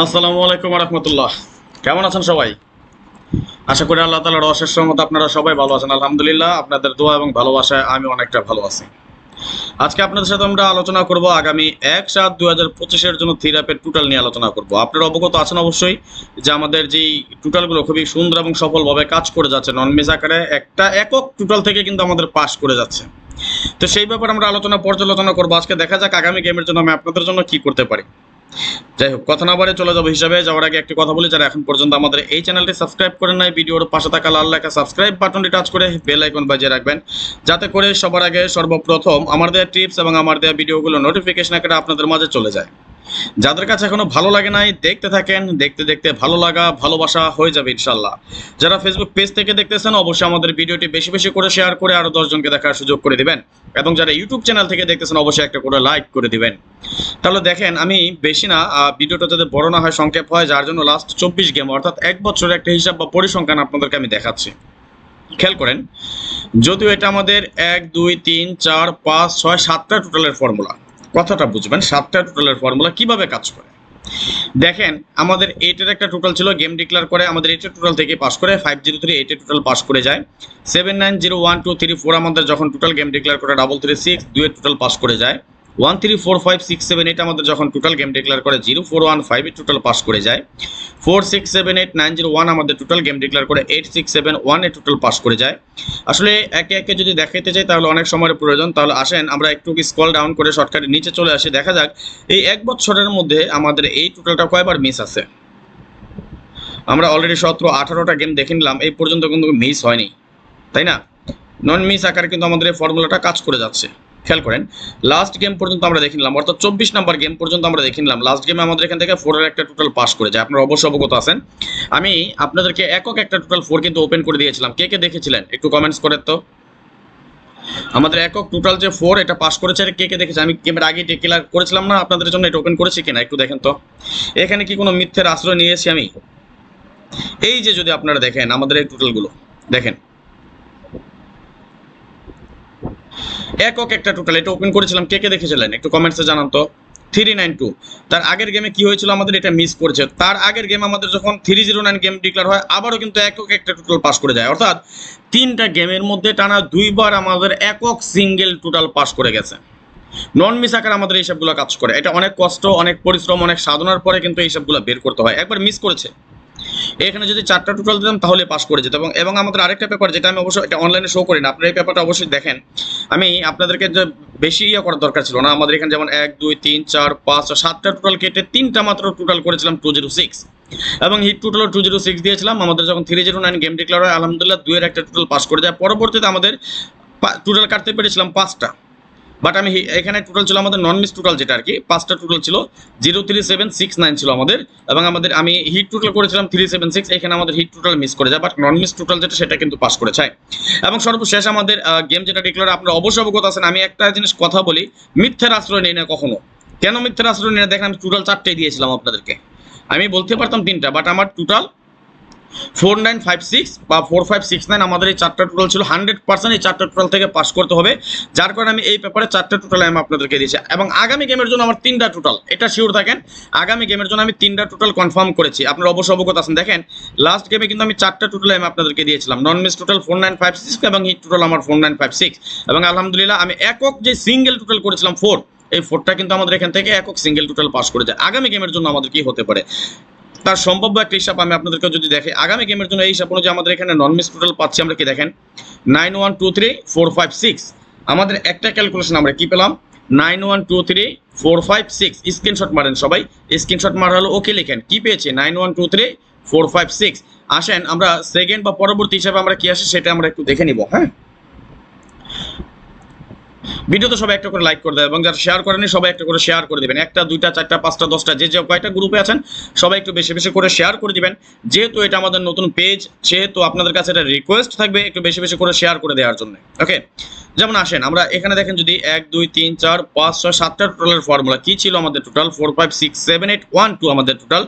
আসসালামু আলাইকুম রহমতুল্লাহ। কেমন আছেন সবাই? আশা করি আল্লাহ তাআলার অশেষ রহমতে আপনারা সবাই ভালো আছেন। আলহামদুলিল্লাহ, আপনাদের দোয়া এবং ভালোবাসায় আমি অনেকটা ভালো আছি। আজকে আপনাদের সাথে আমরা আলোচনা করব আগামী 1/7/2025-এর জন্য থিরাপের টোটাল নিয়ে আলোচনা করব। আপনারা অবগত আছেন অবশ্যই যে আমাদের যেই টোটালগুলো খুবই সুন্দর এবং সফলভাবে কাজ করে যাচ্ছে, নন মিস আকারে একটা একক টোটাল থেকে কিন্তু আমাদের পাস করে যাচ্ছে। তো সেই ব্যাপারে আমরা পর্যালোচনা করবো। আজকে দেখা যাক আগামী গেমের জন্য আমি আপনাদের জন্য কি করতে পারি। যাই হোক, কথা না বাড়ে চলে যাবো হিসাবে যাওয়ার আগে একটি কথা বলি, যারা এখন পর্যন্ত আমাদের এই চ্যানেলটি সাবস্ক্রাইব করেন নাই, ভিডিওর পাশে থাকা লাল লেখা সাবস্ক্রাইব বাটনটি টাচ করে বেল আইকন বাজিয়ে রাখবেন, যাতে করে সবার আগে সর্বপ্রথম আমার দেওয়া টিপস এবং আমার দেওয়া ভিডিওগুলো নোটিফিকেশন আকারে আপনাদের মাঝে চলে যায়। যাদের কাছে এখনো ভালো লাগে নাই, দেখতে থাকেন, দেখতে দেখতে ভালো লাগা ভালোবাসা হয়ে যাবে ইনশাল্লাহ। যারা ফেসবুক পেজ থেকে দেখতেছেন অবশ্যই আমাদের ভিডিওটি বেশি বেশি করে শেয়ার করে আরো 10 জনকে দেখার সুযোগ করে দিবেন, এবং যারা ইউটিউব চ্যানেল থেকে দেখতেছেন অবশ্যই একটা করে লাইক করে দিবেন। তাহলে দেখেন, আমি বেশি না, ভিডিওটা যাতে বড় না হয়, সংক্ষেপ হয়, যার জন্য লাস্ট 24 গেম অর্থাৎ এক বছরের একটা হিসাব বা পরিসংখ্যান আপনাদেরকে আমি দেখাচ্ছি। খেয়াল করেন, যদিও এটা আমাদের 1 2 3 4 5 6 7টা টোটালের ফর্মুলা, কথাটা বুঝবেন, 7টা টোটালের ফর্মুলা কিভাবে কাজ করে। দেখেন, আমাদের 8-এর একটা টোটাল ছিল, গেম ডিক্লেয়ার করে আমাদের 8-এর টোটাল থেকে পাস করে 503 8-এর টোটাল পাস করে যায়। 7 9 0 1 2 3 4 আমাদের যখন টোটাল গেম ডিক্লেয়ার করে 3 3 6 2-এর টোটাল পাস করে যায়। 1 3 4 5 6 7 8 আমাদের যখন টোটাল গেম ডিক্লেয়ার করে 0 4 1 5-এর টোটাল পাস করে যায়। 4 6 7 8 9 0 1 আমাদের টোটাল গেম ডিক্লেয়ার করে 8 6 7 1-এর টোটাল পাস করে যায়। আসলে একে একে যদি দেখাইতে চাই তাহলে অনেক সময়ের প্রয়োজন। তাহলে আসেন আমরা একটু স্ক্রল ডাউন করে শর্টকাটে নিচে চলে আসি, দেখা যাক এই এক বছরের মধ্যে আমাদের এই টোটালটা কয়বার মিস আছে। আমরা অলরেডি 17-18টা গেম দেখে নিলাম, এই পর্যন্ত কিন্তু মিস হয়নি, তাই না? নন মিস আকারে কিন্তু আমাদের এই ফর্মুলাটা কাজ করে যাচ্ছে। খেয়াল করেন, লাস্ট গেম পর্যন্ত আমরা দেখে নিলাম, অর্থাৎ 24 নাম্বার গেম পর্যন্ত আমরা দেখে নিলাম। লাস্ট গেমে আমাদের এখান থেকে 4-এর একটা টোটাল পাস করে যায়, আপনারা অবশ্যই অবগত আছেন। আমি আপনাদেরকে একক একটা টোটাল 4 কিন্তু ওপেন করে দিয়েছিলাম, কে কে দেখেছিলেন একটু কমেন্টস করেন তো। আমাদের একক টোটাল যে 4 এটা পাস করেছে, কে কে দেখেছে? আমি গেমের আগে ডিক্লেয়ার করেছিলাম না আপনাদের জন্য, এটা ওপেন করেছি কিনা একটু দেখেন তো। এখানে কি কোনো মিথ্যের আশ্রয় নিয়েছি আমি? এই যে যদি আপনারা দেখেন আমাদের এই টোটালগুলো দেখেন, একক একটা টোটাল এটা ওপেন করেছিলাম, কে কে দেখেছিলেন একটু কমেন্টসে জানান তো। 392, তার আগের গেমে কি হয়েছিল আমাদের এটা মিস করেছে। তার আগের গেম আমাদের যখন 309 গেম ডিক্লেয়ার হয় আবারও কিন্তু একক একটা টোটাল পাস করে যায়, অর্থাৎ 3টা গেমের মধ্যে টানা 2বার আমাদের একক সিঙ্গেল টোটাল পাস করে গেছে। নন মিস আকারে আমাদের এইসবগুলো কাজ করে, এটা অনেক কষ্ট, অনেক পরিশ্রম, অনেক সাধনার পরে কিন্তু এইসবগুলো বের করতে হয়। একবার মিস করেছে, এখানে যদি 4টা টোটাল দিতাম তাহলে পাস করে যেত। এবং আমাদের আরেকটা পেপার যেটা আমি অবশ্যই এটা অনলাইনে শো করি না, আপনারা এই পেপারটা অবশ্যই দেখেন। আমি আপনাদেরকে যে বেশি করার দরকার ছিল না, আমাদের এখানে যেমন 1 2 3 4 5 7টা টোটাল কেটে 3টা মাত্র টোটাল করেছিলাম 206, এবং হিট টোটালও 206 দিয়েছিলাম। আমাদের যখন 309 গেম ডিক্লেয়ার হয় আলহামদুলিল্লাহ 2-এর একটা টোটাল পাস করে যায়। পরবর্তীতে আমাদের টোটাল কাটতে পেরেছিলাম 5টা, বাট আমি এখানে টোটাল ছিল আমাদের নন মিস টোটাল যেটা আর কি 5টা টোটাল ছিল, 03769 ছিল আমাদের, এবং আমি হিট টোটাল করেছিলাম 376, এখানে আমাদের হিট টোটাল মিস করে যায়, বাট নন মিস টোটাল যেটা সেটা কিন্তু পাস করে যায়। এবং সর্বশেষ আমাদের গেম যেটা ডিক্লেয়ার, আপনারা অবশ্যই অবগত আছেন, আমি একটা জিনিস কথা বলি, মিথ্যার আশ্রয় নেই না কখনো। কেন মিথ্যার আশ্রয় নেই না? দেখেন, আমি টোটাল 4টাই দিয়েছিলাম আপনাদেরকে, আমি বলতে পারতাম 3টা, বাট আমার টোটাল 4956 বা 4569 আমাদের এই 4টা টোটাল ছিল। 100% এই 4টা টোটাল থেকে পাস করতে হবে, যার কারণে আমি এই পেপারে 4টা টোটাল আমি আপনাদেরকে দিয়েছি। এবং আগামী গেমের জন্য আমার 3টা টোটাল, এটা শিওর থাকেন, আগামী গেমের জন্য আমি 3টা টোটাল কনফার্ম করেছি, আপনারা অবশ্যই অবগত আছেন। দেখেন, লাস্ট গেমে কিন্তু আমি 4টা টোটাল আমি আপনাদেরকে দিয়েছিলাম, নন মিস টোটাল 4956 এবং হিট টোটাল আমার 4956, এবং আলহামদুলিল্লাহ আমি একক যে সিঙ্গেল টোটাল করেছিলাম 4, এই 4টা কিন্তু আমাদের এখান থেকে একক সিঙ্গেল টোটাল পাস করে যায়। আগামী গেমের জন্য আমাদের কি হতে পারে তার সম্ভাব্য একটা হিসাব আমি আপনাদেরকে যদি দেখে, আগামী গেমের জন্য এই হিসাব অনুযায়ী আমাদের এখানে নন মিস টোটাল পাচ্ছি আমরা কি দেখেন, 9 1 2 3 4 5 6, আমাদের একটা ক্যালকুলেশন আমরা কি পেলাম, 9 1 2 3 4 5 6। স্ক্রিনশট মারেন সবাই, স্ক্রিনশট মারা হলো ওকে লিখেন কি পেয়েছি, 9 1 2 3 4 5 6। আসেন আমরা সেকেন্ড বা পরবর্তী হিসাবে আমরা কি আসে সেটা আমরা একটু দেখে নিব। হ্যাঁ, ভিডিওতে সবাই একটা করে লাইক করে দেবেন, এবং যারা শেয়ার করেনি সবাই একটা করে শেয়ার করে দেবেন, 1টা 2টা 4টা 5টা 10টা যে যে কয়টা গ্রুপে আছেন সবাই একটু বেশি বেশি করে শেয়ার করে দিবেন। যেহেতু এটা আমাদের নতুন পেজ, সেহেতু আপনাদের কাছে এটা রিকোয়েস্ট থাকবে একটু বেশি বেশি করে শেয়ার করে দেওয়ার জন্য। ওকে, যেমন আসেন আমরা এখানে দেখেন, যদি 1 2 3 4 5 6 7টা টোটালের ফর্মুলা কি ছিল আমাদের টোটাল 4 5 6 7 8 1 2, আমাদের টোটাল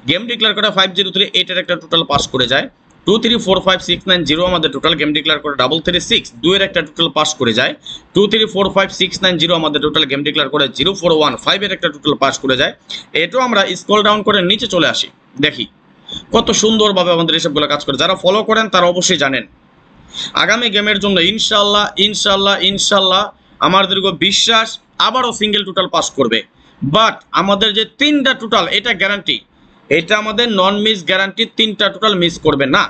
গেম ডিক্লেয়ার করা 503 8-এর একটা টোটাল পাস করে যায়। 2 3 4 5 6 9 0 আমাদের টোটাল গেম ডিক্লেয়ার করে 3 3 6 2 এর একটা টোটাল পাস করে যায় 2 3 4 5 6 9 0 আমাদের টোটাল গেম ডিক্লেয়ার করে 0 4 1 5 এর একটা টোটাল পাস করে যায়। এটাও আমরা স্ক্রল ডাউন করে নিচে চলে আসি, দেখি কত সুন্দরভাবে আমাদের এসবগুলো কাজ করে। যারা ফলো করেন তারা অবশ্যই জানেন আগামী গেমের জন্য ইনশাল্লাহ ইনশাল্লাহ ইনশাল্লাহ আমার দীর্ঘ বিশ্বাস আবারও সিঙ্গেল টোটাল পাস করবে। বাট আমাদের যে 3টা টোটাল এটা গ্যারান্টি, এটা আমাদের নন মিস গ্যারান্টি, 3টা টোটাল মিস করবে না।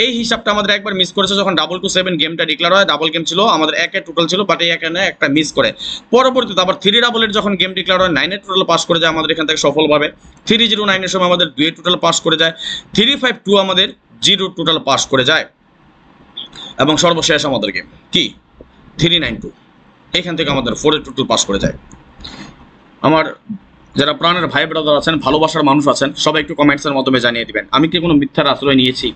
এই হিসাবটা আমাদের একবার মিস করেছে যখন 227 গেমটা ডিক্লেয়ার হয়, ডাবল গেম ছিল আমাদের, একের টোটাল ছিল বাট এই এখানে একটা মিস করে। পরবর্তীতে আবার 3 যখন গেম ডিক্লেয়ার হয় 9 এর টোটাল পাস করে যায় আমাদের এখান থেকে সফলভাবে। 309 এর সময় আমাদের 2 এর টোটাল পাস করে যায়, 352 আমাদের 0 টোটাল পাস করে যায়, এবং সর্বশেষ আমাদের গেম কি 392 এখান থেকে আমাদের 4 এর টোটাল পাস করে যায়। আমার যারা প্রাণের ভাই ব্রাদার আছেন, ভালোবাসার মানুষ আছেন, সবাই একটু কমেন্টসের মাধ্যমে জানিয়ে দিবেন আমি কি কোনো মিথ্যার আশ্রয় নিয়েছি,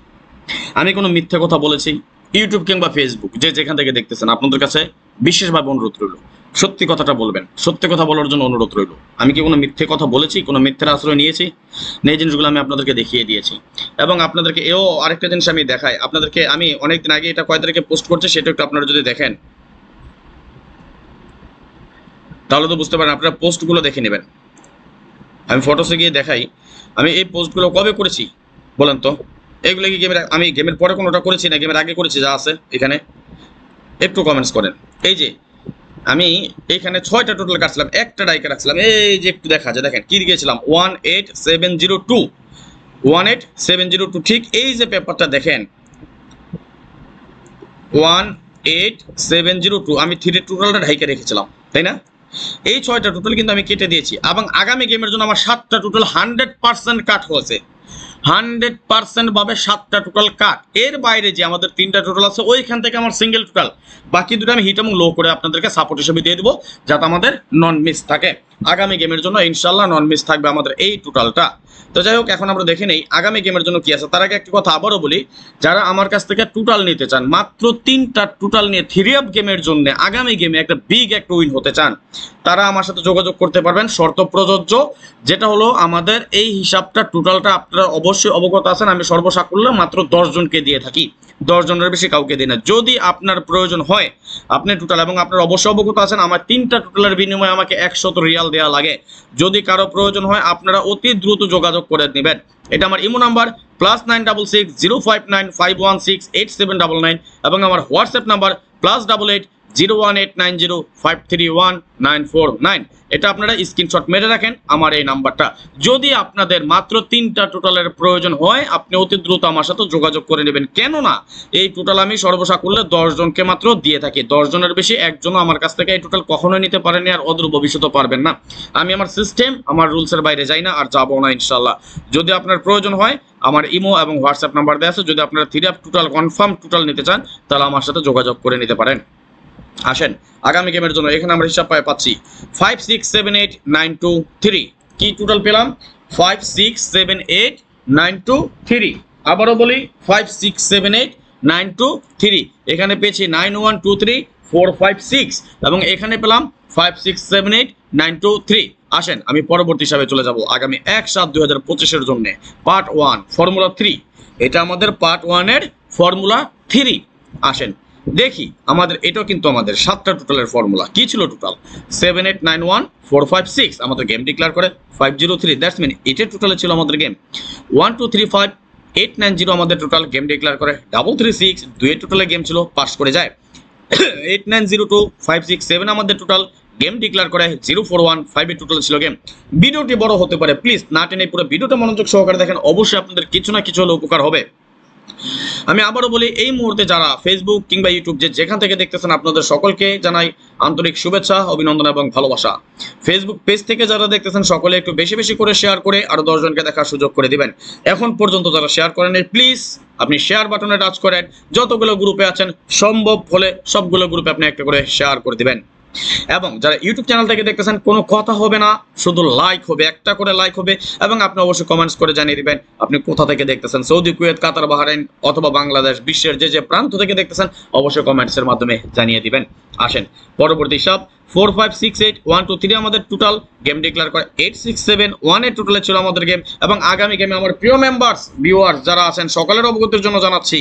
আমি কোনো মিথ্যে কথা বলেছি। ইউটিউব কিংবা ফেসবুক যে যেখান থেকে দেখতেছেন আপনাদের কাছে বিশেষভাবে অনুরোধ রইল, সত্যি কথাটা বলবেন, সত্যি কথা বলার জন্য অনুরোধ রইল। আমি কি কোনো মিথ্যে কথা বলেছি, কোনো মিথ্যের আশ্রয় নিয়েছি? এই জিনিসগুলো আমি আপনাদেরকে দেখিয়ে দিয়েছি। এবং আপনাদেরকে এও আরেকটা জিনিস আমি দেখাই আপনাদেরকে, আমি অনেকদিন আগে এটা কয় তারিখে পোস্ট করছি সেটা একটু আপনারা যদি দেখেন তাহলে তো বুঝতে পারেন, আপনারা পোস্টগুলো দেখে নেবেন। আমি ফটোসে গিয়ে দেখাই আমি এই পোস্টগুলো কবে করেছি বলেন তো। এগুলো কি গেমের, আমি গেমের পরে কোনোটা করেছি না গেমের আগে করেছি যা আছে এখানে, একটু কমেন্টস করেন। এই যে আমি এখানে 6টা টোটাল কাটছিলাম, একটা ডাইকে রাখছিলাম, এই যে একটু দেখা যায়, দেখেন কি লিখেছিলাম 18702 18702। ঠিক এই যে পেপারটা দেখেন 18702 আমি 3 টোটালটা ঢাইকে রেখেছিলাম, তাই না? এই 6টা টোটাল কিন্তু আমি কেটে দিয়েছি, এবং আগামী গেমের জন্য আমার 7টা টোটাল 100% কাট হয়েছে, 100% ভাবে 7টা টোটাল কাট। এর বাইরে যে আমাদের 3টা টোটাল আছে ওইখান থেকে আমার সিঙ্গেল টোটাল, বাকি দুটো আমি হিট এবং লো করে আপনাদেরকে সাপোর্ট হিসেবে দিয়ে দেবো যাতে আমাদের নন মিস থাকে। আগামী গেমের জন্য ইনশাল্লাহ নন মিস থাকবে আমাদের এই টোটালটা। তো যাই হোক, এখন আমরা দেখে নেই আগামী গেমের জন্য কি আছে। তার আগে একটি কথা আবারও বলি, যারা আমার কাছ থেকে টোটাল নিতে চান, মাত্র 3টা টোটাল নিয়ে 3 গেমের জন্য আগামী গেমে একটা বিগ একটা উইন হতে চান, তারা আমার সাথে যোগাযোগ করতে পারবেন। শর্ত প্রযোজ্য, যেটা হলো আমাদের এই হিসাবটা টোটালটা আপনারা অবশ্যই অবগত আছেন, আমি সর্বসাকুল্যে মাত্র 10 জনকে দিয়ে থাকি, 10 জনের বেশি কাউকে দিই না। যদি আপনার প্রয়োজন হয় আপনি টোটাল, এবং আপনার অবশ্যই অবগত আছেন আমার 3টা টোটালের বিনিময়ে আমাকে 100 রিয়াল দেওয়া লাগে। যদি কারো প্রয়োজন হয় আপনারা অতি দ্রুত যোগাযোগ করে নেবেন। এটা আমার ইমো নাম্বার +966 059 516 8799, এবং আমার হোয়াটসঅ্যাপ নাম্বার +88 01890 531949। এটা আপনারা স্ক্রিনশট মেরে রাখেন আমার এই নাম্বারটা। যদি আপনাদের মাত্র 3টা টোটালের প্রয়োজন হয় আপনি অতি দ্রুত আমার সাথে যোগাযোগ করে নেবেন, কেননা এই টোটাল আমি সর্বসাকুল্যে 10 জনকে মাত্র দিয়ে থাকি। 10 জনের বেশি একজনও আমার কাছ থেকে এই টোটাল কখনোই নিতে পারেনি, আর অদূর ভবিষ্যতে পারবেন না। আমি আমার সিস্টেম, আমার রুলসের বাইরে যাই না, আর যাবো না ইনশাল্লাহ। যদি আপনার প্রয়োজন হয় আমার ইমো এবং হোয়াটসঅ্যাপ নাম্বার দেওয়া আছে, যদি আপনারা 3 টোটাল কনফার্ম টোটাল নিতে চান তাহলে আমার সাথে যোগাযোগ করে নিতে পারেন। আসেন আগামী গেমের জন্য এখানে আমরা হিসাব পাচ্ছি 5 6 7 8 9 2 3। কি টোটাল পেলাম? 5 6 7 8 9 2 3। আবারও বলি 5 6 7 8 9 2 3। এখানে পেয়েছি 9 1 2 3 4 5 6, এবং এখানে পেলাম 5 6 7 8 9 2 3। আসেন আমি পরবর্তী হিসাবে চলে যাব আগামী 1/7/2025 এর জন্য পার্ট 1 ফর্মুলা 3। এটা আমাদের পার্ট 1 এর ফর্মুলা 3। আসেন দেখি আমাদের এটাও কিন্তু আমাদের 7টা টোটালের ফর্মুলা। কি ছিল টোটাল? 7 8 9 1 4 5 6 আমাদের গেম ডিক্লেয়ার করে 503, দ্যাটস মিন এটার টোটালে ছিল আমাদের গেম 1 2 3 5 8 9 0 আমাদের টোটাল গেম ডিক্লেয়ার করে 336 2 এর টোটালে গেম ছিল, পাস করে যায় 8 9 0 2 5 6 7 আমাদের টোটাল গেম ডিক্লেয়ার করে 041 5 এর টোটাল ছিল গেম। ভিডিওটি বড় হতে পারে, প্লিজ না টেনে পুরো ভিডিওটা মনোযোগ সহকারে দেখেন, অবশ্যই আপনাদের কিছু না কিছু হলে উপকার হবে। আমি আবারও বলি এই মুহূর্তে যারা ফেসবুক কিংবা ইউটিউব যে যেখান থেকে দেখতেছেন আপনাদের সকলকে জানাই আন্তরিক শুভেচ্ছা, অভিনন্দন এবং ভালোবাসা। ফেসবুক পেজ থেকে যারা দেখতেছেন সকলে একটু বেশি বেশি করে শেয়ার করে আরো 10 জনকে দেখার সুযোগ করে দিবেন। এখন পর্যন্ত যারা শেয়ার করেন প্লিজ আপনি শেয়ার বাটনে টাচ করেন, যতগুলো গ্রুপে আছেন সম্ভব হলে সবগুলো গ্রুপে আপনি একটা করে শেয়ার করে দিবেন। এবং যারা ইউটিউব চ্যানেল থেকে দেখতেছেন কোনো কথা হবে না, শুধু লাইক হবে, একটা করে লাইক হবে, এবং আপনি অবশ্যই কমেন্টস করে জানিয়ে দিবেন আপনি কোথা থেকে দেখতেছেন, সৌদি, কুয়েত, কাতার, বাহরাইন অথবা বাংলাদেশ, বিশ্বের যে যে প্রান্ত থেকে দেখতেছেন অবশ্যই কমেন্টসের মাধ্যমে জানিয়ে দিবেন। আসেন পরবর্তী হিসাব 4 5 6 8 1 2 3 আমাদের টোটাল গেম ডিক্লেয়ার করে 8 6 7 1 এর টোটালে ছিল আমাদের গেম। এবং আগামী গেমে আমার প্রিয় মেম্বার্স ভিউয়ার্স যারা আছেন সকলের অবগতির জন্য জানাচ্ছি,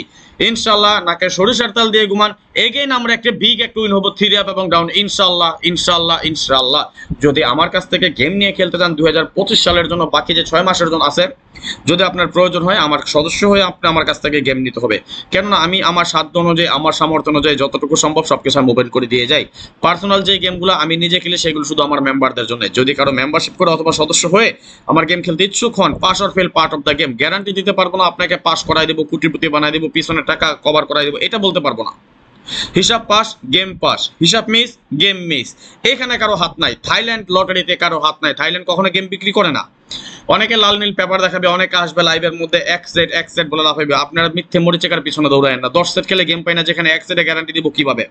ইনশাআল্লাহ নাকে সরিষার তেল দিয়ে ঘুমান, এগেইন আমরা একটা বিগ একটা উইন হবো 3 আপ এবং ডাউন ইনশাআল্লাহ ইনশাআল্লাহ ইনশাআল্লাহ। যদি আমার কাছ থেকে গেম নিয়ে খেলতে চান 2025 সালের জন্য বাকি যে 6 মাসের জন্য আছে, যদি আপনার প্রয়োজন হয় আমার সদস্য হয়ে আপনি আমার কাছ থেকে গেম নিতে হবে। কেননা আমি আমার সাধ্য অনুযায়ী আমার সামর্থ্য অনুযায়ী যতটুকু সম্ভব সবকিছু আমি ওপেন করে দিয়ে যাই। পার্সোনাল যে গেমগুলো আমি নিজে খেলি সেগুলো শুধু আমার মেম্বারদের জন্য। যদি কারো মেম্বারশিপ করে অথবা সদস্য হয়ে আমার গেম খেলতে ইচ্ছুক হন, pass or fail part of the game, guarantee দিতে পারবো না আপনাকে পাস করাই দেবো, কোটিপতি বানাই দেবো, পিছনের টাকা কভার করাই দেবো, এটা বলতে পারবো না। হিসাব পাস গেম পাস, হিসাব মিস গেম মিস, এখানে কারো হাত নাই। থাইল্যান্ড লটারিতে কারো হাত নাই। থাইল্যান্ড কখনো গেম বিক্রি করে না। অনেকে লাল নীল পেপার দেখাবে, অনেকে আসবে লাইভের মধ্যে এক সেট বলে লাফাইবে। আপনারা মিথ্যে মরিচেকার পিছনে দৌড়ায় না। 10 সেট খেলে গেম পাই না, যেখানে এক সেটে গ্যারান্টি দিব কিভাবে?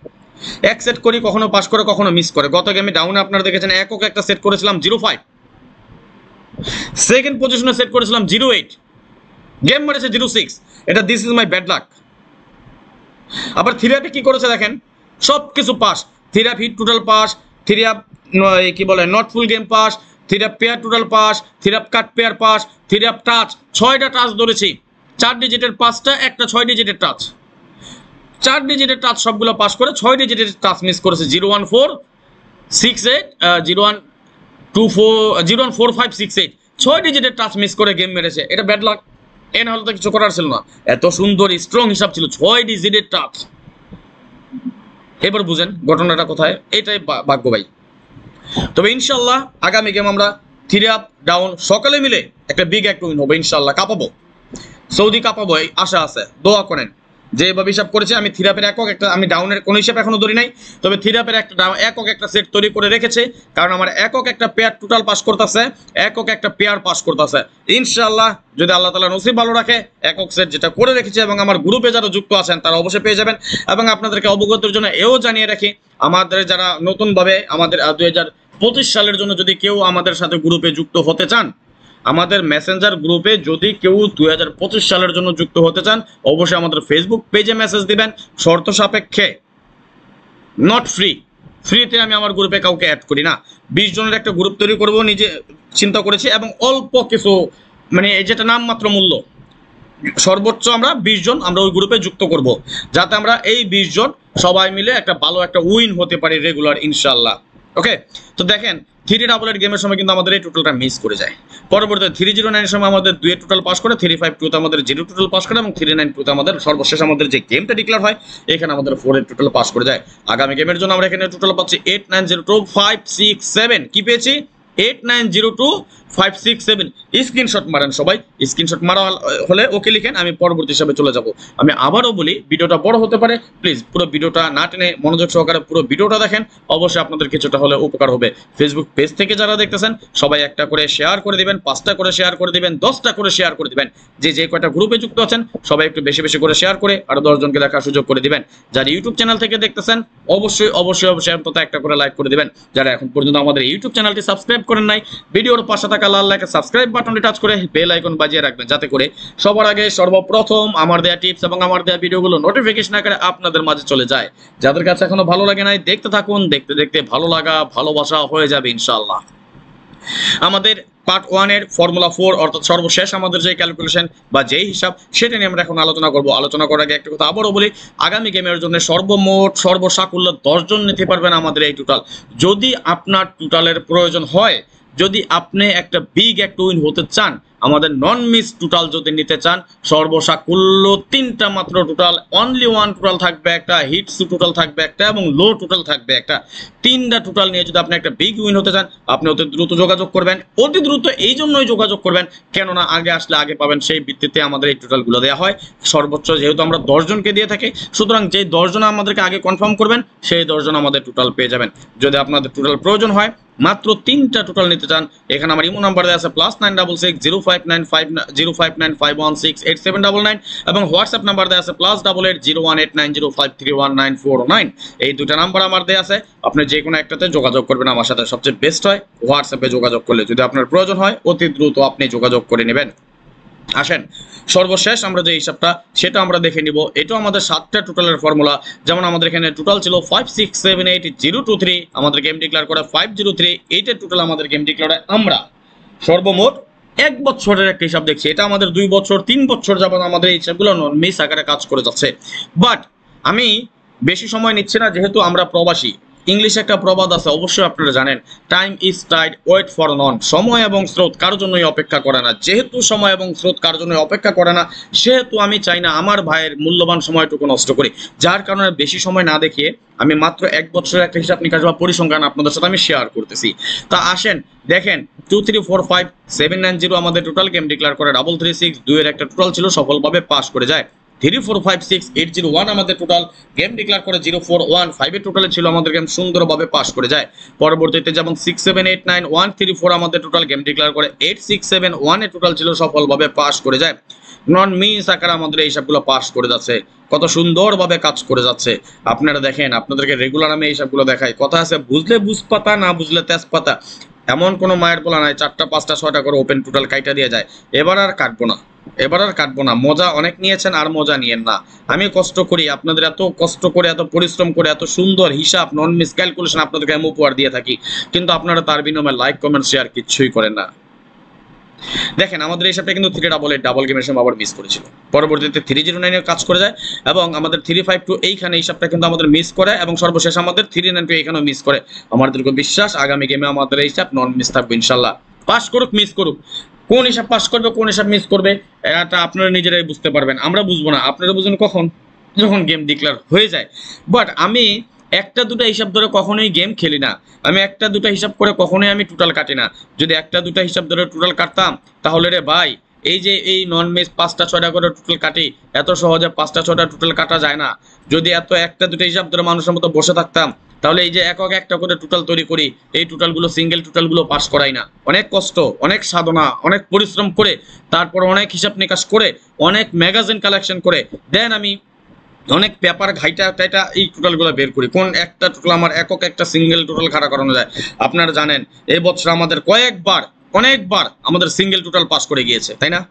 এক সেট করি কখনো পাস করে কখনো মিস করে। গত গেমে ডাউনে আপনারা দেখেছেন একক একটা সেট করেছিলাম 0.5, সেকেন্ড পজিশনে সেট করেছিলাম 0.8, গেম মেরেছে 0.6। এটা this is my bad luck. আবার থিরাপি কি করেছে দেখেন, সব কিছু পাস। থিরাপি টোটাল পাস, থিরাপ কি বলে নট ফুল গেম পাস, থিরাপ পেয়ার টোটাল পাস, থিরাপ কাট পেয়ার পাস, থিরাপ টাচ 6টা টাচ ধরেছি, 4 ডিজিটের 5টা, একটা 6 ডিজিটের টাচ, 4 ডিজিটের টাচ সবগুলো পাস করে 6 ডিজিটের টাচ মিস করেছে। 01468 0144568 6 ডিজিটের টাচ মিস করে গেম মেরেছে। এটা ব্যাড লাক, এ না হলে তো কিছু করার ছিল না। এত সুন্দর স্ট্রং হিসাব ছিল, 6 ডিজিটের টাচ। এবার বুঝেন ঘটনাটা কোথায়, এটাই ভাগ্য ভাই। তবে ইনশাল্লাহ আগামী গেম আমরা 3 আপ ডাউন সকালে মিলে একটা বিগ একটা উইন হবে ইনশাল্লাহ। কাঁপাবো, সৌদি কাঁপাবো, এই আশা আছে, দোয়া করেন। যেভাবে হিসাব করেছি আমি থিরাপের একক একটা, আমি ডাউনের কোনো হিসাব এখনো ধরি নাই, তবে থিরাপের একটা একক একটা সেট তৈরি করে রেখেছে, কারণ আমার একক একটা পেয়ার টোটাল পাস করতেছে, একক একটা পেয়ার পাস করতেছে। ইনশাআল্লাহ যদি আল্লাহ তাআলা নসিব ভালো রাখে একক সেট যেটা করে রেখেছে, এবং আমার গ্রুপে যারা যুক্ত আছেন তারা অবশ্যই পেয়ে যাবেন। এবং আপনাদেরকে অবগতির জন্য এও জানিয়ে রাখি, আমাদের যারা নতুনভাবে আমাদের 2025 সালের জন্য যদি কেউ আমাদের সাথে গ্রুপে যুক্ত হতে চান, আমাদের মেসেঞ্জার গ্রুপে যদি কেউ 2025 সালের জন্য যুক্ত হতে চান, অবশ্যই আমাদের ফেসবুক পেজে মেসেজ দিবেন। শর্ত সাপেক্ষে, নট ফ্রি, ফ্রিতে আমি আমার গ্রুপে কাউকে অ্যাড করি না। 20 জনের একটা গ্রুপ তৈরি করব নিজে চিন্তা করেছি, এবং অল্প কিছু মানে যেটা নামমাত্র মূল্য, সর্বোচ্চ আমরা 20 জন আমরা ওই গ্রুপে যুক্ত করব, যাতে আমরা এই 20 জন সবাই মিলে একটা ভালো একটা উইন হতে পারি রেগুলার ইনশাআল্লাহ। ওকে, তো দেখেন 3 গেমের সময় কিন্তু আমাদের এই টোটালটা মিস করে যায়। পরবর্তীতে 309 এর সময় আমাদের 2 টোটাল পাস করে, 352 তে আমাদের 0 টোটাল পাস করে, এবং 392 তে আমাদের সর্বশেষ আমাদের যে গেমটা ডিক্লেয়ার হয় এখানে আমাদের 4 এর টোটাল পাস করে যায়। আগামী গেমের জন্য আমরা এখানে টোটাল পাচ্ছি 89025667। কি পেয়েছি? 89025667। স্ক্রিনশট মারেন সবাই, স্ক্রিনশট মারা হলে ওকে লিখেন, আমি পরবর্তী হিসাবে চলে যাব। আমি আবারও বলি, ভিডিওটা বড় হতে পারে, প্লিজ পুরো ভিডিওটা না টেনে মনোযোগ সহকারে পুরো ভিডিওটা দেখেন, অবশ্যই আপনাদের কিছুটা হলে উপকার হবে। ফেসবুক পেজ থেকে যারা দেখতেছেন সবাই একটা করে শেয়ার করে দিবেন, 5টা করে শেয়ার করে দিবেন, 10টা করে শেয়ার করে দিবেন। যে কয়টা গ্রুপে যুক্ত আছেন সবাই একটু বেশি বেশি করে শেয়ার করে আরো 10 জনকে দেখার সুযোগ করে দিবেন। যারা ইউটিউব চ্যানেল থেকে দেখতেছেন অবশ্যই অবশ্যই অবশ্যই অন্তত একটা করে লাইক করে দিবেন। যারা এখন পর্যন্ত আমাদের ইউটিউব চ্যানেলটি সাবস্ক্রাইব করেন নাই, ভিডিওর পাশে থাকা লাল লাইকে সাবস্ক্রাইব বাটনটি টাচ করে বেল আইকন বাজিয়ে রাখবেন, যাতে করে সবার আগে সর্বপ্রথম আমার দেয়া টিপস এবং আমার দেয়া ভিডিওগুলো নোটিফিকেশন আকারে আপনাদের মাঝে চলে যায়। যাদের কাছে এখনো ভালো লাগে নাই দেখতে থাকুন, দেখতে দেখতে ভালো লাগা ভালোবাসা হয়ে যাবে ইনশাআল্লাহ। আমাদের পার্ট 1 এর ফর্মুলা 4 অর্থাৎ সর্বশেষ আমাদের যে ক্যালকুলেশন বা যেই হিসাব সেটা নিয়ে আমরা এখন আলোচনা করব। আলোচনা করার আগে একটা কথা আবারও বলি, আগামী গেমের জন্য সর্বমোট সর্বসাকুল্য 10 জন নিতে পারবেন আমাদের এই টোটাল। যদি আপনার টোটালের প্রয়োজন হয়, যদি আপনি একটা বিগ একটা উইন হতে চান, আমাদের নন মিস টোটাল যদি নিতে চান, সর্বসাকুল্য 3টা মাত্র টোটাল, অনলি 1 টোটাল থাকবে একটা, হিটস টোটাল থাকবে একটা, এবং লো টোটাল থাকবে একটা। 3টা টোটাল নিয়ে যদি আপনি একটা বিগ উইন হতে চান, আপনি অতি দ্রুত যোগাযোগ করবেন। অতি দ্রুত এই জন্যই যোগাযোগ করবেন, কেননা আগে আসলে আগে পাবেন, সেই ভিত্তিতে আমাদের এই টোটালগুলো দেওয়া হয়। সর্বোচ্চ যেহেতু আমরা 10 জনকে দিয়ে থাকি, সুতরাং যেই 10 জন আমাদেরকে আগে কনফার্ম করবেন সেই 10 জন আমাদের টোটাল পেয়ে যাবেন। যদি আপনাদের টোটাল প্রয়োজন হয়, মাত্র 3টা টোটাল নিতে চান, এখানে আমার ইমো নাম্বার দেওয়া আছে +966 0595168799, এবং হোয়াটসঅ্যাপ নাম্বার দেওয়া আছে +88 01890531949। এই দুটো নাম্বার আমার দেওয়া আছে, আপনি যে কোনো একটাতে যোগাযোগ করবেন আমার সাথে। সবচেয়ে বেস্ট হয় হোয়াটসঅ্যাপে যোগাযোগ করলে, যদি আপনার প্রয়োজন হয় অতি দ্রুত আপনি যোগাযোগ করে নেবেন। আসেন সর্বশেষ আমরা যে হিসাবটা সেটা আমরা দেখে নিব। এটাও আমাদের 7টা টোটালের ফর্মুলা। যেমন আমাদের এখানে টোটাল ছিল 5678 023, আমাদের গেম ডিক্লেয়ার করে 503, এইটার টোটাল আমাদের গেম ডিক্লেয়ারে আমরা সর্বমোট 1 বছরের একটা হিসাব দেখছি। এটা আমাদের 2 বছর 3 বছর যাবত আমাদের এই হিসাবগুলো নন মিস আকারে কাজ করে যাচ্ছে। বাট আমি বেশি সময় নিচ্ছি না, যেহেতু আমরা প্রবাসী। ইংলিশে একটা প্রবাদ আছে, অবশ্যই আপনারা জানেন, time is tide, wait for none. সময় এবং স্রোত কারোর জন্যই অপেক্ষা করে না। যেহেতু সময় এবং স্রোত কারোর জন্য অপেক্ষা করে না, সেহেতু আমি চাই না আমার ভাইয়ের মূল্যবান সময়টুকু নষ্ট করি। যার কারণে বেশি সময় না দেখিয়ে আমি মাত্র 1 বছরের একটা হিসাব নিকাশ বা পরিসংখ্যান আপনাদের সাথে আমি শেয়ার করতেছি। তা আসেন দেখেন, 2345790 আমাদের টোটাল গেম ডিক্লেয়ার করে 336, 2 এর একটা টোটাল ছিল সফলভাবে পাস করে যায়। 3456801 আমাদের টোটাল গেম ডিক্লেয়ার করে 0415 এর টোটালে ছিল আমাদের গেম সুন্দরভাবে পাস করে যায়। পরবর্তীতে যেমন 6789134 আমাদের টোটাল গেম ডিক্লেয়ার করে 8671 এর টোটাল ছিল সফলভাবে পাস করে যায়। নন মিস আকারে আমাদের এই সবগুলো পাস করে যাচ্ছে, কত সুন্দরভাবে কাজ করে যাচ্ছে। আপনারা দেখেন, আপনাদেরকে রেগুলার আমি এই সবগুলো দেখাই। কথা আছে, বুঝলে বুঝপাতা, না বুঝলে তেজপাতা। এমন কোনো মায়ের বলা নাই 4টা 5টা 6টা করে ওপেন টোটাল কাইটা দিয়ে যায়। এবার আর কাটবো না। মজা অনেক নিয়েছেন, আর মজা নিয়েন না। আমি কষ্ট করি, আপনাদের এত কষ্ট করে, এত পরিশ্রম করে, এত সুন্দর হিসাব নন মিস ক্যালকুলেশন আপনাদেরকে আমি উপহার দিয়ে থাকি, কিন্তু আপনারা তার বিনিময়ে লাইক কমেন্ট শেয়ার কিচ্ছুই করেন না। দেখেন আমাদের এই হিসাবটা কিন্তু 388 ডাবল গেমের সময় আবার মিস করেছিল। পরবর্তীতে 309 এর কাজ করে যায়, এবং আমাদের 352 এইখানে হিসাবটা কিন্তু আমাদের মিস করে, এবং সর্বশেষ আমাদের 392 এইখানেও মিস করে। আমার দীর্ঘ বিশ্বাস আগামী গেমে আমাদের এই হিসাব নন মিস থাকবে ইনশাল্লাহ। পাস করুক মিস করুক, কোন হিসাব পাস করবে কোন হিসাব মিস করবে এটা আপনারা নিজেরাই বুঝতে পারবেন। আমরা বুঝবো না, আপনারা বুঝবেন কখন? যখন গেম ডিক্লেয়ার হয়ে যায়। বাট আমি একটা দুটা হিসাব ধরে কখনোই গেম খেলি না। আমি একটা দুটা হিসাব করে কখনোই আমি টোটাল কাটি না। যদি একটা দুটা হিসাব ধরে টোটাল কাটতাম, তাহলে রে ভাই, এই যে এই নন মিস 5টা 6টা করে টোটাল কাটি, এত সহজে 5টা 6টা টোটাল কাটা যায় না। যদি এত একটা দুটা হিসাব ধরে মানুষের মতো বসে থাকতাম, তাহলে এই যে একক একটা করে টোটাল তৈরি করি, এই টোটালগুলো সিঙ্গেল টোটালগুলো পাস করাই না। অনেক কষ্ট, অনেক সাধনা, অনেক পরিশ্রম করে, তারপর অনেক হিসাব নিকাশ করে, অনেক ম্যাগাজিন কালেকশন করে দেন আমি অনেক পেপার ঘাইটা টাইটা এই টোটালগুলো বের করি। কোন একটা টোটাল আমার একক একটা সিঙ্গেল টোটাল খাড়া করানো যায়। আপনারা জানেন এই বছর আমাদের অনেকবার আমাদের সিঙ্গেল টোটাল পাস করে গিয়েছে, তাই না?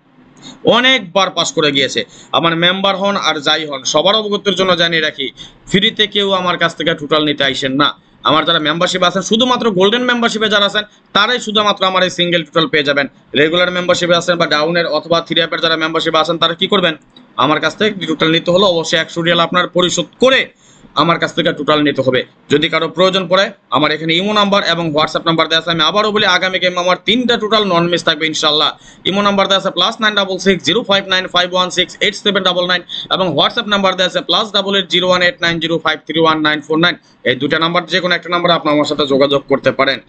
অনেকবার পাস করে গিয়েছে। আমার মেম্বার হন আর যাই হন, সবার অবগতির জন্য জানিয়ে রাখি, ফ্রিতে কেউ আমার কাছ থেকে টোটাল নিতে আইসেন না। আমার যারা মেম্বারশিপ আছেন, শুধুমাত্র গোল্ডেন মেম্বারশিপে যারা আছেন, তারাই শুধুমাত্র আমার এই সিঙ্গেল টোটাল পেয়ে যাবেন। রেগুলার মেম্বারশিপে আছেন বা ডাউনের অথবা 3 অ্যাপের যারা মেম্বারশিপে আছেন, তারা কি করবেন? আমার কাছ থেকে টোটাল নিতে হলো অবশ্যই 100 রিয়াল আপনার পরিশোধ করে আমার কাছ থেকে টোটাল নিতে হবে। যদি কারো প্রয়োজন পড়ে, আমার এখানে ইমো নাম্বার এবং হোয়াটসঅ্যাপ নাম্বার দেওয়া আছে। আমি আবারও বলি, আগামী গেম আমার 3টা টোটাল নন মিস থাকবে ইনশাল্লাহ। ইমো নাম্বার দেওয়া আছে +966 059 516 8799, এবং হোয়াটসঅ্যাপ নাম্বার দেওয়া আছে +88 01890531949। এই দুটা নাম্বার যে কোনো একটা নাম্বার আপনি আমার সাথে যোগাযোগ করতে পারেন।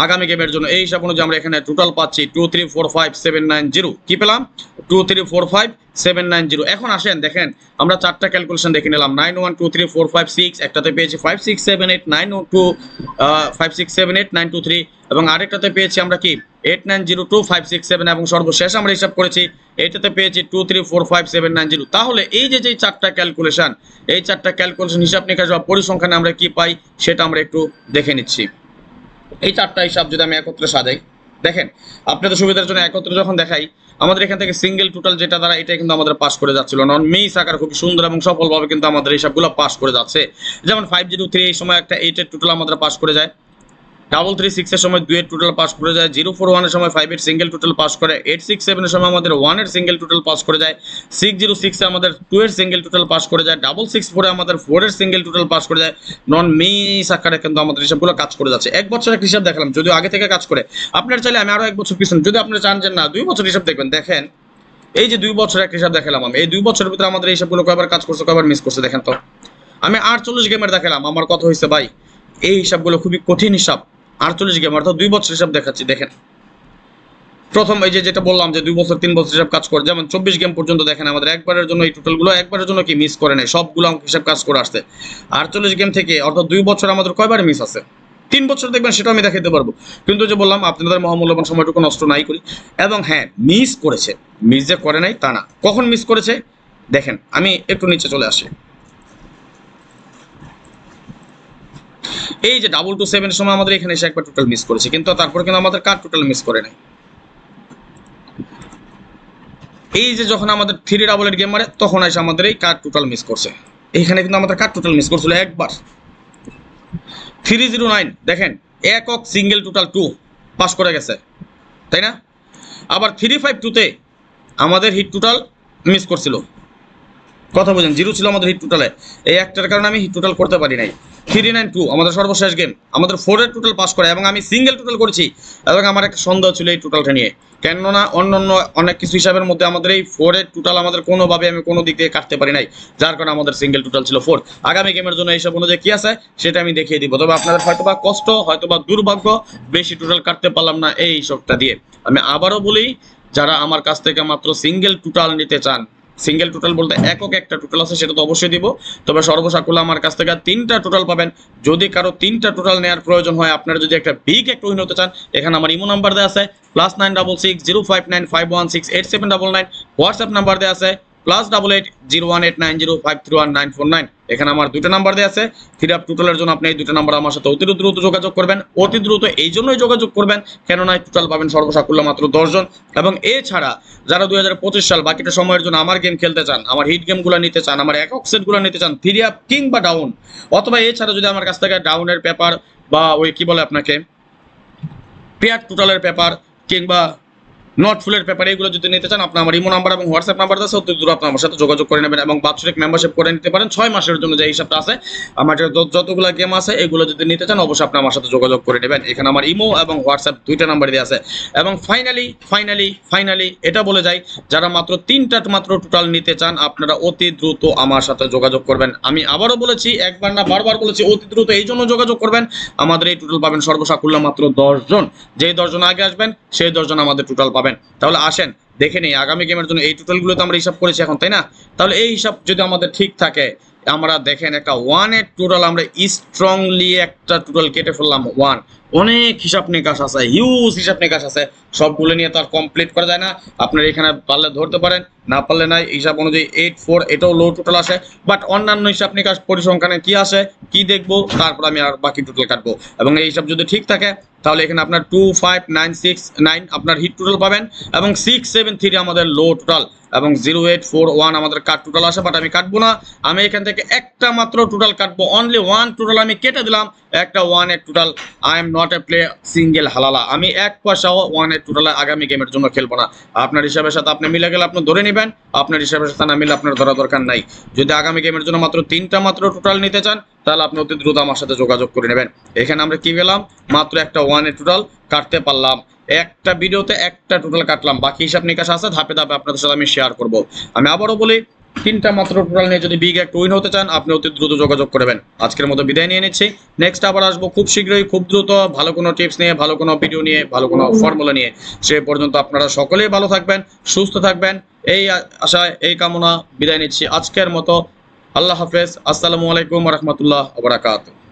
আগামী গেমের জন্য এই হিসাব অনুযায়ী আমরা এখানে টোটাল পাচ্ছি 2345790। কি পেলাম? 2345790। এখন আসেন দেখেন, আমরা 4টা ক্যালকুলেশন দেখে নিলাম। 912345 একটাতে পেয়েছি 5678 923, এবং আরেকটাতে পেয়েছি আমরা কি 890257, এবং সর্বশেষ আমরা হিসাব করেছি এটাতে পেয়েছি 2345790। তাহলে এই যে 4টা ক্যালকুলেশন, এই 4টা ক্যালকুলেশন হিসাব নিকাশ বা পরিসংখ্যানে আমরা কি পাই সেটা আমরা একটু দেখে নিচ্ছি। এই 4টা হিসাব যদি আমি একত্রে সাজাই, দেখেন আপনাদের সুবিধার জন্য একত্রে যখন দেখাই, আমাদের এখান থেকে সিঙ্গেল টোটাল যেটা দ্বারা এটা কিন্তু আমাদের পাস করে যাচ্ছিল নন মিস আকার খুব সুন্দর এবং সফলভাবে কিন্তু আমাদের এই সবগুলো পাস করে যাচ্ছে। যেমন 503 এই সময় একটা 8 এর টোটাল আমাদের পাস করে যায়, 336 এর সময় 2 এর টোটাল পাস করে যায়, 041 এর সময় 5 এর সিঙ্গেল টোটাল পাস করে, 867 এর সময় আমাদের 1 এর সিঙ্গেল টোটাল পাস করে যায়, 606 এ আমাদের 2 এর সিঙ্গেল টোটাল পাস করে যায়, 664 এ আমাদের 4 এর সিঙ্গেল টোটাল পাস করে যায়। নন মিস আকারে কিন্তু আমাদের হিসাবগুলো কাজ করে যাচ্ছে। 1 বছরের হিসাব দেখালাম, যদিও আগে থেকে কাজ করে। আপনারা চাইলে আমি আরো 1 বছর পিছন, যদি আপনারা চান যে না 2 বছর হিসাব দেখবেন, দেখেন এই যে 2 বছরের একটা হিসাব দেখালাম আমি, এই 2 বছরের ভিতরে আমাদের এই হিসাবগুলো কয়বার কাজ করছে, কয়বার মিস করছে দেখেন তো। আমি 48 গেমের দেখালাম, আমার কথা হয়েছে ভাই এই হিসাবগুলো খুবই কঠিন হিসাব। 48 গেম অর্থাৎ 2 বছর হিসাব দেখাচ্ছি। দেখেন প্রথম এই যে যেটা বললাম যে 2 বছর 3 বছর হিসাব কাজ করে, যেমন 24 গেম পর্যন্ত দেখেন আমাদের একবারের জন্য এই টোটালগুলো একবারের জন্য কি মিস করে নাই, সবগুলো হিসাব কাজ করে আসছে। 48 গেম থেকে অর্থাৎ 2 বছর আমাদের কয়বার মিস আছে, 3 বছর দেখবেন, সেটা আমি দেখাতে পারবো। কিন্তু যে বললাম আপনাদের মহামূল্যবান সময়টুকু নষ্ট নাই করি। এবং হ্যাঁ, মিস করেছে, মিস যে করে নাই তা না। কখন মিস করেছে দেখেন, আমি একটু নিচে চলে আসি। এই যে 227 এর সময় আমাদের এখানে এসে একবার টোটাল মিস করেছে, কিন্তু তারপর কিন্তু আমাদের কার টোটাল মিস করে নাই। এই যে যখন আমাদের 388 গেম মারে তখন এসে আমাদের এই কার্ড টোটাল মিস করছে। এইখানে কিন্তু আমাদের কার্ড টোটাল মিস করছিল একবার। 309 দেখেন একক সিঙ্গেল টোটাল 2 পাস করে গেছে, তাই না? আবার 352 আমাদের হিট টোটাল মিস করছিল, কথা বুঝেন, 0 ছিল আমাদের হিট টোটালে। এই একটার কারণে আমি হিট টোটাল করতে পারি নাই। 392 আমাদের সর্বশেষ গেম, আমাদের 4 এর টোটাল পাস করে এবং আমি সিঙ্গেল টোটাল করেছি। এবং আমার একটা সন্দেহ ছিল এই টোটালটা নিয়ে, কেননা অন্য অনেক কিছু হিসাবের মধ্যে আমাদের এই 4 এর টোটাল আমাদের কোনোভাবে আমি কোনো দিক দিয়ে কাটতে পারি নাই, যার কারণে আমাদের সিঙ্গেল টোটাল ছিল 4। আগামী গেমের জন্য এইসব অনুযায়ী কি আছে সেটা আমি দেখিয়ে দিব। তবে আপনাদের হয়তোবা কষ্ট, হয়তোবা দুর্ভাগ্য, বেশি টোটাল কাটতে পারলাম না এই সবটা দিয়ে। আমি আবারও বলি, যারা আমার কাছ থেকে মাত্র সিঙ্গেল টোটাল নিতে চান, সিঙ্গেল টোটাল বলতে একক একটা টোটাল আছে সেটা তো অবশ্যই দিব, তবে সর্বসাকুল্য আমার কাছ থেকে 3টা টোটাল পাবেন। যদি কারো 3টা টোটাল নেওয়ার প্রয়োজন হয়, আপনারা যদি একটা বিগ একটা উইন হতে চান, এখানে আমার ইমো নাম্বার দেওয়া আছে +966 059 516 8799, হোয়াটসঅ্যাপ নাম্বার দেওয়া আছে +88 01890531949। এখানে আমার 2টা নাম্বার দেওয়া আছে। 3 টোটালের জন্য আপনি এই 2টা নাম্বার আমার সাথে অতি দ্রুত যোগাযোগ করবেন। অতি দ্রুত এই জন্যই যোগাযোগ করবেন কেননা টোটাল পাবেন সর্বসাকুল্য মাত্র 10 জন। এবং এছাড়া যারা 2025 সাল বাকিটা সময়ের জন্য আমার গেম খেলতে চান, আমার হিট গেমগুলো নিতে চান, আমার একক সেটগুলো নিতে চান, 3 আপ কিংবা ডাউন, অথবা এছাড়া যদি আমার কাছ থেকে ডাউনের পেপার বা ওই কি বলে আপনাকে পেয়ার টোটালের পেপার কিংবা নট ফুলের পেপার এগুলো যদি নিতে চান, আপনার আমার ইমো নাম্বার এবং হোয়াটসঅ্যাপ নাম্বার আছে, অতি দ্রুত আপনার আমার সাথে যোগাযোগ করে নেবেন এবং বাৎসরিক মেম্বারশিপ করে নিতে পারেন 6 মাসের জন্য। যে হিসাবটা আছে আমার যতগুলো গেম আছে এগুলো যদি নিতে চান অবশ্যই আপনি আমার সাথে যোগাযোগ করে নেবেন। এখানে আমার ইমো এবং হোয়াটসঅ্যাপ 2টা নাম্বার দেওয়া আছে। এবং ফাইনালি এটা বলে যাই, যারা মাত্র 3টা মাত্র টোটাল নিতে চান আপনারা অতি দ্রুত আমার সাথে যোগাযোগ করবেন। আমি আবারও বলেছি, একবার না বারবার বলেছি, অতি দ্রুত এই জন্য যোগাযোগ করবেন, আমাদের এই টোটাল পাবেন সর্বসাকুল্য মাত্র 10 জন। যেই 10 জন আগে আসবেন সেই 10 জন আমাদের টোটাল পাবেন। তাহলে আসেন দেখে নেই আগামী গেমের জন্য এই টোটালগুলো তো আমরা হিসাব করেছি এখন, তাই না? তাহলে এই হিসাব যদি আমাদের ঠিক থাকে, আমরা দেখেন একটা 1 এর টোটাল আমরা স্ট্রংলি একটা টোটাল কেটে ফেললাম 1। অনেক হিসাব নিকাশ আছে, হিউজ হিসাব নিকাশ আছে, সবগুলো নিয়ে তো আর কমপ্লিট করা যায় না। আপনারা এখানে পারলে ধরতে পারেন, না পারলে নাই। হিসাব অনুযায়ী 84 এটাও লো টোটাল আসে, বাট অন্যান্য হিসাব নিকাশ পরিসংখ্যানে কি আসে কি দেখবো, তারপর আমি আর বাকি টোটাল কাটবো। এবং এই হিসাব যদি ঠিক থাকে তাহলে এখানে আপনার 25969 আপনার হিট টোটাল পাবেন এবং 673 আমাদের লো টোটাল এবং 0841 আমাদের কাট টোটাল আসে। বাট আমি কাটবো না, আমি এখান থেকে একটা মাত্র টোটাল কাটবো, অনলি 1 টোটাল আমি কেটে দিলাম, একটা 1 এর total. I am not a play single halala, আমি 1 পয়সাও 1 এর টোটাল আগামী গেমের জন্য খেলবো না। আপনার হিসাবের সাথে আপনি মিলে গেলে আপনি ধরে নেবেন, আপনার হিসাবের সাথে না মিলে আপনার ধরা দরকার নাই। যদি আগামী গেমের জন্য মাত্র 3টা মাত্র টোটাল নিতে চান তাহলে আপনি অতি দ্রুত আমার সাথে যোগাযোগ করে নেবেন। এখানে আমরা কি পেলাম, মাত্র একটা 1 এর টোটাল কাটতে পারলাম, একটা ভিডিওতে একটা টোটাল কাটলাম। বাকি হিসাব নিকাশ আছে, ধাপে ধাপে আপনাদের সাথে আমি শেয়ার করব। আমি আবারও বলি, 3টা মাত্র টোটাল নিয়ে যদি বিগ একটা উইন হতে চান আপনি অতি দ্রুত যোগাযোগ করবেন। আজকের মতো বিদায় নিয়ে নিচ্ছি, নেক্সট আবার আসবো খুব শীঘ্রই, খুব দ্রুত, ভালো কোনো টিপস নিয়ে, ভালো কোনো ভিডিও নিয়ে, ভালো কোনো ফর্মুলা নিয়ে। সে পর্যন্ত আপনারা সকলেই ভালো থাকবেন, সুস্থ থাকবেন, এই আশায় এই কামনা বিদায় নিচ্ছি আজকের মতো। আল্লাহ হাফেজ, আসসালামু আলাইকুম ওয়া রাহমাতুল্লাহি ওয়া বারাকাতুহু।